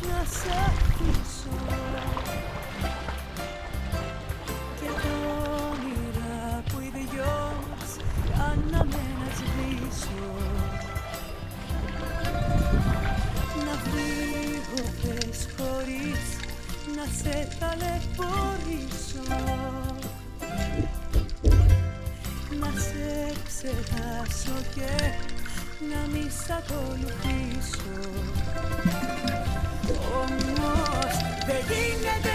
να σ' αφήσω και τα όνειρα που οι δυο μας κάναμε να σβήσω. Να φύγω πες χωρίς να σε ταλαιπωρήσω, να σε ξεχάσω και να μη σ' ακολουθήσω. Όμως δεν γίνεται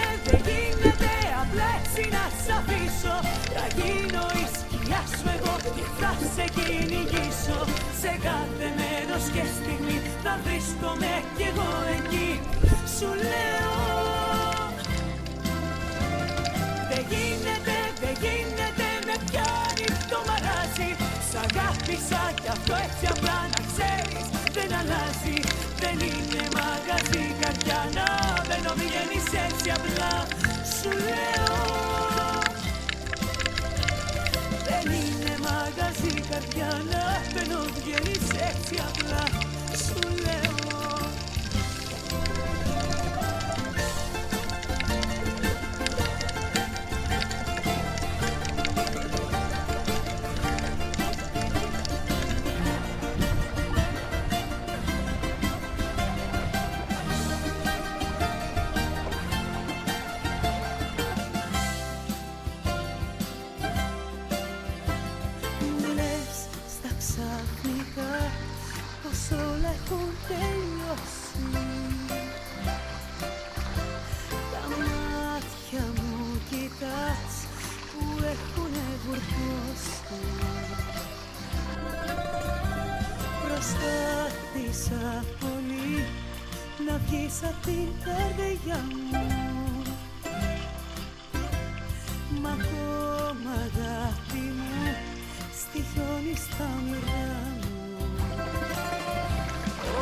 απλά έτσι να σ' αφήσω. Θα γίνω η σκιά σου εγώ και θα σε κυνηγήσω. Σε κάθε μέρος και στιγμή θα βρίσκομαι κι εγώ εκεί. Σου λέω δεν γίνεται, με πιάνει το μαράζι. Σ' αγάπησα κι αυτό έτσι απλά να ξέρεις δεν αλλάζει. Δεν είναι μαγαζί καρδιά να μπαίνω βγαίνεις έτσι απλά. Σου λέω δεν είναι μαγαζί καρδιά να μπαίνω βγαίνεις έτσι απλά. Σου λέω πως όλα έχουν τελειώσει. Τα μάτια μου κοιτάς που έχουνε βουρκώσει. Προσπάθησα πολύ να βγεις απ' την καρδιά μου, μα ακόμα αγάπη μου στοιχιώνεις τα όνειρά μου.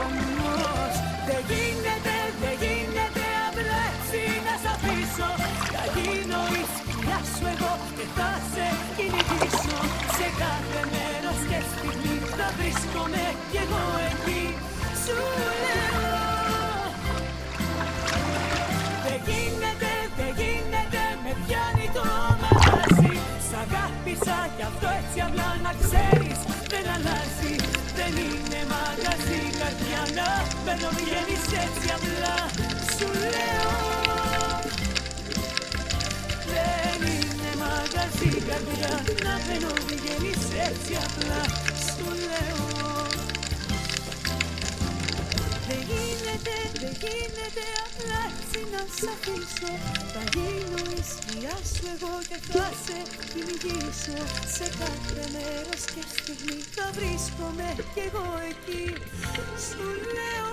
Όμως δεν γίνεται απλά έτσι να σ' αφήσω. Θα γίνω η σκιά σου εγώ και θα σε κυνηγήσω. Σε κάθε μέρος και στιγμή θα βρίσκομαι κι εγώ εκεί. Σου λέω δεν γίνεται, με πιάνει το μαγαζί. Σ' αγάπησα κι αυτό έτσι απλά να ξέρεις δεν αλλάζει. Δεν είναι μαγαζί καρδιά να μπαίνω βγαίνεις έτσι απλά. Σου λέω δεν είναι μαγαζί καρδιά να μπαίνω βγαίνεις έτσι απλά. Σου λέω δεν γίνεται απλά έτσι να σ' αφήσω. Θα γίνω η σκιά σου εγώ και θα σε κυνηγήσω. Σε κάθε μέρος και στιγμή θα βρίσκομαι κι εγώ εκεί. Σου λέω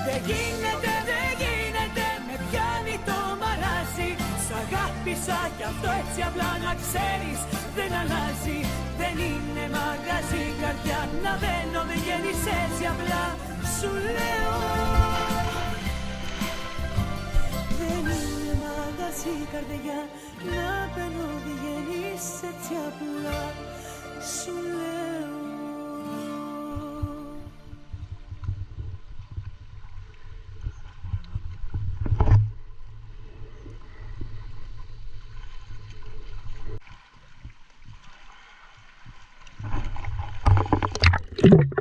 δεν γίνεται, με πιάνει το μαράζι. Σ' αγάπησα κι αυτό έτσι απλά να ξέρεις δεν αλλάζει. Δεν είναι μαγαζί καρδιά να μπαίνω βγαίνεις έτσι απλά. Σου λέω δεν είναι μαγαζί καρδιά να μπαίνω βγαίνεις έτσι απλά. Σου λέω you